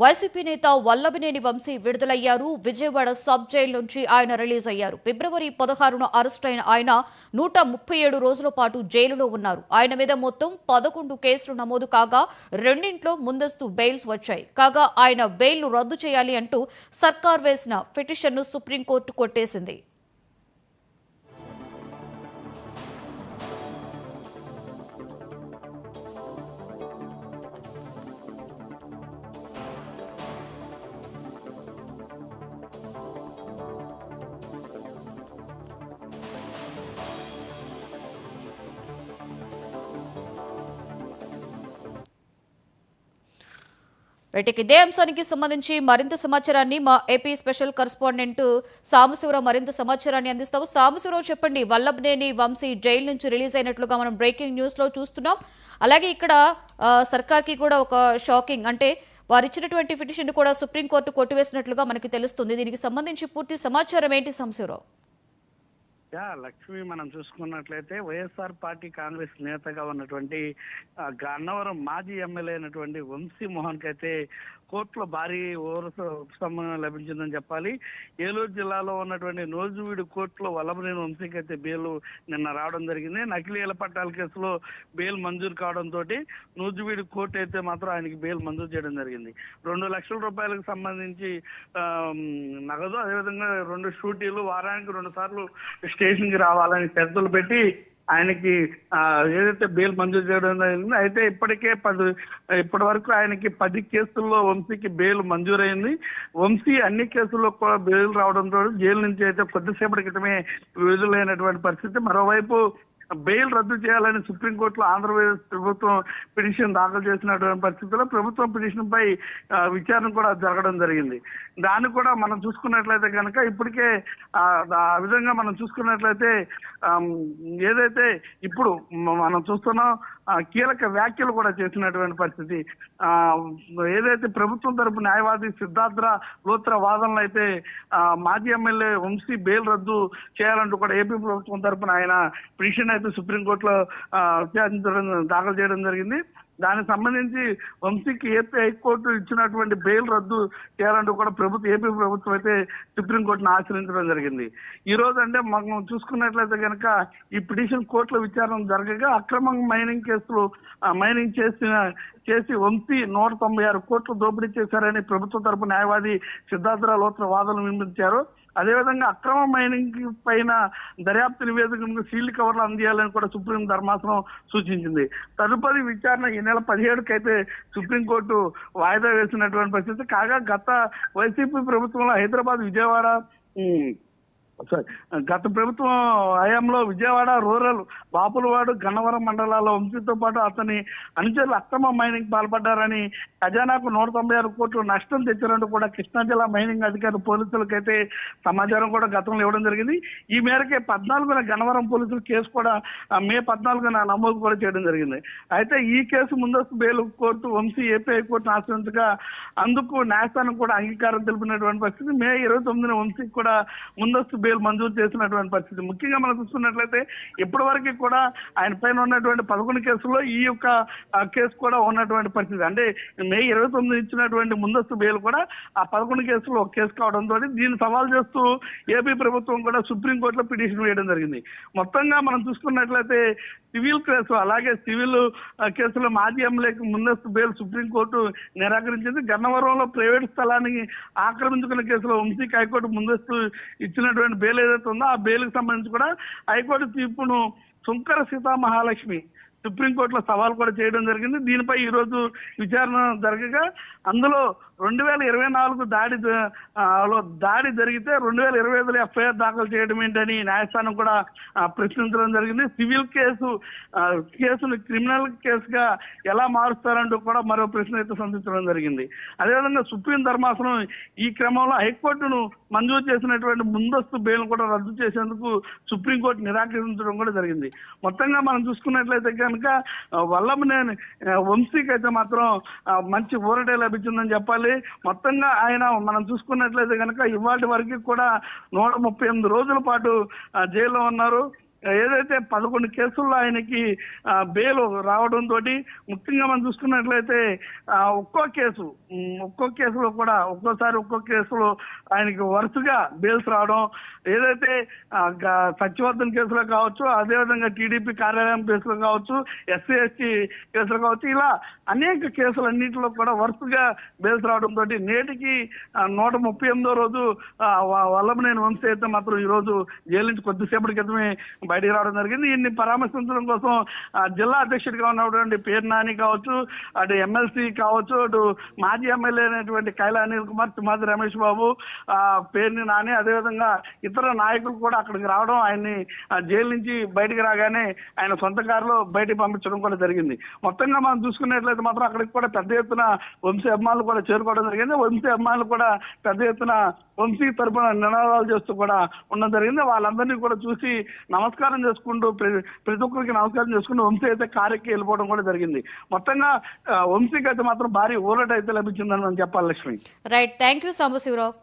YCP నేత Vallabhaneni Vamsi విడుదలయ్యారు. Vijayawada sub jail నుంచి ఆయన రిలీజ్ అయ్యారు. ఫిబ్రవరి 16న అరెస్ట్ అయిన ఆయన 137 రోజుల పాటు జైలులో ఉన్నారు. ఆయన మీద మొత్తం 11 కేసులు నమోదు కాగా రెండింట్లో ముందస్తు బెయిల్స్ వచ్చాయి. కాగా ఆయన బెయిల్ను రద్దు చేయాలి అంటూ సర్కార్ వేసిన పిటిషన్ను సుప్రీంకోర్టు కొట్టేసింది. ఇదే అంశానికి సంబంధించి మరింత సమాచారాన్ని మా ఏపీ స్పెషల్ కరెస్పాండెంట్ సాంబశివరావు మరింత సమాచారాన్ని అందిస్తాము. సాంబశివరావు, చెప్పండి. వల్లభనేని వంశీ జైలు నుంచి రిలీజ్ అయినట్లుగా మనం బ్రేకింగ్ న్యూస్ లో చూస్తున్నాం. అలాగే ఇక్కడ సర్కార్కి కూడా ఒక షాకింగ్, అంటే వారు ఇచ్చినటువంటి పిటిషన్ కూడా సుప్రీంకోర్టు కొట్టివేసినట్లుగా మనకి తెలుస్తుంది. దీనికి సంబంధించి పూర్తి సమాచారం ఏంటి సాంబశివరావు? లక్ష్మి, మనం చూసుకున్నట్లయితే వైఎస్ఆర్ పార్టీ కాంగ్రెస్ నేతగా ఉన్నటువంటి గన్నవరం మాజీ ఎమ్మెల్యే అయినటువంటి వంశీ మోహన్ కి అయితే కోర్టులో భారీ ఉపశమనం లభించిందని చెప్పాలి. ఏలూరు జిల్లాలో ఉన్నటువంటి నూజివీడు కోర్టులో వల్లభనేని వంశీకి అయితే బెయిల్ నిన్న రావడం జరిగింది. నకిలీ ఇళ్ల పట్టాల కేసులో బెయిల్ మంజూరు కావడంతో నూజివీడు కోర్టు అయితే మాత్రం ఆయనకి బెయిల్ మంజూరు చేయడం జరిగింది. 2 లక్షల రూపాయలకు సంబంధించి నగదు, అదేవిధంగా 2 షూటీలు, వారానికి 2 సార్లు స్టేషన్ కి రావాలని షరతులు పెట్టి ఆయనకి ఏదైతే బెయిల్ మంజూరు చేయడం జరిగింది. అయితే ఇప్పటి వరకు ఆయనకి 10 కేసుల్లో వంశీకి బెయిల్ మంజూరైంది. వంశీ అన్ని కేసుల్లో కూడా బెయిల్ రావడంతో జైలు నుంచి అయితే కొద్దిసేపటి క్రితమే విడుదలైనటువంటి పరిస్థితి. మరోవైపు బెయిల్ రద్దు చేయాలని సుప్రీంకోర్టులో ఆంధ్రప్రదేశ్ ప్రభుత్వం పిటిషన్ దాఖలు చేసినటువంటి పరిస్థితుల్లో ప్రభుత్వం పిటిషన్ పై విచారణ కూడా జరగడం జరిగింది. దాన్ని కూడా మనం చూసుకున్నట్లయితే కనుక ఇప్పటికే ఆ విధంగా మనం చూసుకున్నట్లయితే ఏదైతే ఇప్పుడు మనం చూస్తున్నాం కీలక వ్యాఖ్యలు కూడా చేసినటువంటి పరిస్థితి. ఏదైతే ప్రభుత్వం తరపు న్యాయవాది సిద్ధార్థ లోత్రా వాదనలు అయితే మాజీ ఎమ్మెల్యే వంశీ బెయిల్ రద్దు చేయాలంటూ కూడా ఏపీ ప్రభుత్వం తరపున ఆయన పిటిషన్ అయితే సుప్రీంకోర్టులో దాఖలు చేయడం జరిగింది. దానికి సంబంధించి వంశీకి ఏపీ హైకోర్టు ఇచ్చినటువంటి బెయిల్ రద్దు చేయాలంటూ కూడా ఏపీ ప్రభుత్వం అయితే సుప్రీంకోర్టును ఆశ్రయించడం జరిగింది. ఈ రోజు అంటే మనం చూసుకున్నట్లయితే కనుక ఈ పిటిషన్ కోర్టులో విచారణ జరగగా అక్రమంగా మైనింగ్ చేసి వంశీ 196 కోట్లు దోపిడీ చేశారని ప్రభుత్వం తరపు న్యాయవాది సిద్ధార్థ లోత్రా వాదనలు వినిపించారు. అదేవిధంగా అక్రమ మైనింగ్ పైన దర్యాప్తు నివేదికను సీల్డ్ కవర్లు అందజేయాలని కూడా సుప్రీం ధర్మాసనం సూచించింది. తదుపరి విచారణ ఈ నెల 17కి అయితే సుప్రీంకోర్టు వాయిదా వేసినటువంటి పరిస్థితి. కాగా గత వైసీపీ ప్రభుత్వంలో హైదరాబాద్, విజయవాడ గత ప్రభుత్వం హయాంలో విజయవాడ రూరల్, బాపులవాడు, గన్నవరం మండలాల్లో వంశీతో పాటు అతని అనుచరులు అక్రమ మైనింగ్ పాల్పడ్డారని, ఖజానాకు 196 కోట్లు నష్టం తెచ్చారంటూ కూడా కృష్ణా జిల్లా మైనింగ్ అధికారి పోలీసులకైతే సమాచారం కూడా గతంలో ఇవ్వడం జరిగింది. ఈ మేరకే 14న గన్నవరం పోలీసులు కేసు కూడా మే 14న నమోదు కూడా చేయడం జరిగింది. అయితే ఈ కేసు ముందస్తు బెయిల్ కోర్టు వంశీ ఏపీ హైకోర్టును ఆశ్రయించగా అందుకు న్యాయస్థానం కూడా అంగీకారం తెలిపినటువంటి పరిస్థితి. మే 29న వంశీకి కూడా ముందస్తు బెయిల్ మంజూరు చేసినటువంటి పరిస్థితి. ముఖ్యంగా మనం చూసుకున్నట్లయితే ఇప్పటి వరకు కూడా ఆయన పైన ఉన్నటువంటి 11 కేసుల్లో ఈ యొక్క కేసు కూడా ఉన్నటువంటి పరిస్థితి. అంటే మే 29 ఇచ్చినటువంటి ముందస్తు బెయిల్ కూడా ఆ 11 కేసులో ఒక కేసు కావడంతో దీన్ని సవాల్ చేస్తూ ఏపీ ప్రభుత్వం కూడా సుప్రీంకోర్టులో పిటిషన్ వేయడం జరిగింది. మొత్తంగా మనం చూసుకున్నట్లయితే సివిల్ కేసు, అలాగే సివిల్ కేసులో మాజీ ఎమ్మెల్యేకి ముందస్తు బెయిల్ సుప్రీంకోర్టు నిరాకరించింది. గన్నవరంలో ప్రైవేట్ స్థలాన్ని ఆక్రమించుకున్న కేసులో వంశీకి హైకోర్టు ముందస్తు ఇచ్చినటువంటి బెయిల్ ఏదైతే ఉందో ఆ బెయిల్కి సంబంధించి కూడా హైకోర్టు తీర్పును సుంకర సీతామహాలక్ష్మి సుప్రీంకోర్టులో సవాల్ కూడా చేయడం జరిగింది. దీనిపై ఈ రోజు విచారణ జరగగా అందులో 2024 దాడి జరిగితే 2025లో ఎఫ్ఐఆర్ దాఖలు చేయడం ఏంటని న్యాయస్థానం కూడా ప్రశ్నించడం జరిగింది. సివిల్ కేసును క్రిమినల్ కేసుగా ఎలా మారుస్తారంటూ కూడా మరో ప్రశ్న అయితే సంధించడం జరిగింది. అదేవిధంగా సుప్రీం ధర్మాసనం ఈ క్రమంలో హైకోర్టును మంజూరు చేసినటువంటి ముందస్తు బెయిల్ కూడా రద్దు చేసేందుకు సుప్రీంకోర్టు నిరాకరించడం కూడా జరిగింది. మొత్తంగా మనం చూసుకున్నట్లయితే కనుక వల్లభనేని వంశీకి అయితే మాత్రం మంచి ఊరటే లభించిందని చెప్పాలి. మొత్తంగా ఆయన మనం చూసుకున్నట్లయితే కనుక ఇవాటి వరకు కూడా 138 రోజుల పాటు జైల్లో ఉన్నారు. ఏదైతే 11 కేసుల్లో ఆయనకి బెయిల్ రావడంతో ముఖ్యంగా మనం చూసుకున్నట్లయితే ఒక్కో కేసులో కూడా ఒక్కో కేసులో ఆయనకి వరుసగా బెయిల్స్ రావడం, ఏదైతే సత్యవర్ధన్ కేసులో కావచ్చు, అదేవిధంగా టీడీపీ కార్యాలయం కేసులో కావచ్చు, ఎస్సీ కేసులో కావచ్చు, ఇలా అనేక కేసులన్నింటిలో కూడా వరుసగా బెయిల్స్ రావడంతో నేటికి 138వ రోజు వల్లభనేని వంశీ అయితే మాత్రం ఈ రోజు జైలు నుంచి కొద్దిసేపటి క్రితమే బయటికి రావడం జరిగింది. ఈయన్ని పరామర్శించడం కోసం జిల్లా అధ్యక్షుడిగా ఉన్నటువంటి పేరు నాని కావచ్చు, అటు ఎమ్మెల్సీ కావచ్చు, అటు మాజీ ఎమ్మెల్యే అయినటువంటి కైలా అనిల్ కుమార్, తిమ్మాది రమేష్ బాబు, పేర్ని నాని, అదేవిధంగా ఇతర నాయకులు కూడా అక్కడికి రావడం, ఆయన్ని జైలు నుంచి బయటికి రాగానే ఆయన సొంత కారులో బయటికి పంపించడం కూడా జరిగింది. మొత్తంగా మనం చూసుకున్నట్లయితే మాత్రం అక్కడికి కూడా పెద్ద ఎత్తున వంశీ అభిమానులు కూడా చేరుకోవడం జరిగింది. వంశీ అభిమానులు కూడా పెద్ద ఎత్తున వంశీ తరపున నినాదాలు చేస్తూ కూడా ఉండడం జరిగింది. వాళ్ళందరినీ కూడా చూసి నమస్కారం చేసుకుంటూ ప్రతి ఒక్కరికి నమస్కారం చేసుకుంటూ వంశీ అయితే కారెక్కి వెళ్ళిపోవడం కూడా జరిగింది. మొత్తంగా వంశీకి అయితే మాత్రం భారీ ఊరట అయితే లభించిందని మనం చెప్పాలి Lakshmi. Right, thank you Sambasivarao.